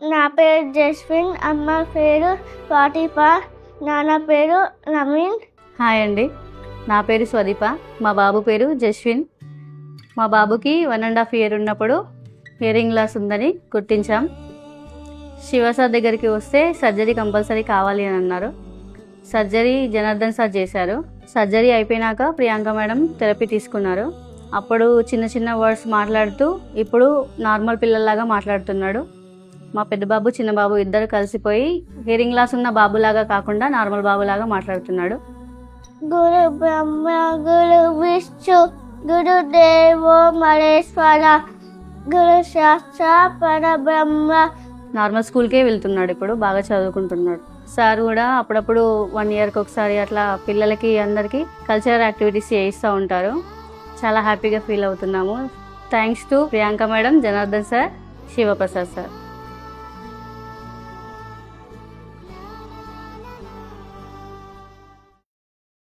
నా పేరు జస్విన్, అమ్మ పేరు ఫాతిఫా, నాన్న పేరు నవీన్. హాయ్ అండి, నా పేరు స్వదీప, మా బాబు పేరు జస్విన్. మా బాబుకి 1.5 years ఉన్నప్పుడు హియరింగ్ లాస్ ఉందని గుర్తించాం. శివ సార్ దగ్గరికి వస్తే సర్జరీ కంపల్సరీ కావాలి అని అన్నారు. సర్జరీ జనార్దన్ సార్ చేశారు. సర్జరీ అయిపోయినాక ప్రియాంక మేడం థెరపీ తీసుకున్నారు. అప్పుడు చిన్న చిన్న వర్డ్స్ మాట్లాడుతూ ఇప్పుడు నార్మల్ పిల్లల్లాగా మాట్లాడుతున్నాడు. మా పెద్ద బాబు చిన్న బాబు ఇద్దరు కలిసిపోయి హియరింగ్ లాస్ ఉన్న బాబులాగా కాకుండా నార్మల్ బాబులాగా మాట్లాడుతున్నాడు. గురు బ్రహ్మ గురు విష్ణు గురు దేవో మహేశ్వర గురు శాస్త్ర పరబ్రహ్మ. నార్మల్ స్కూల్కే వెళ్తున్నాడు, ఇప్పుడు బాగా చదువుకుంటున్నాడు. సార్ కూడా అప్పుడప్పుడు 1 yearకి ఒకసారి అట్లా పిల్లలకి అందరికీ కల్చరల్ యాక్టివిటీస్ చేయిస్తూ ఉంటారు. చాలా హ్యాపీగా ఫీల్ అవుతున్నాము. Thanks to Priyanka madam, Janardhan sir, Shivaprasad sir.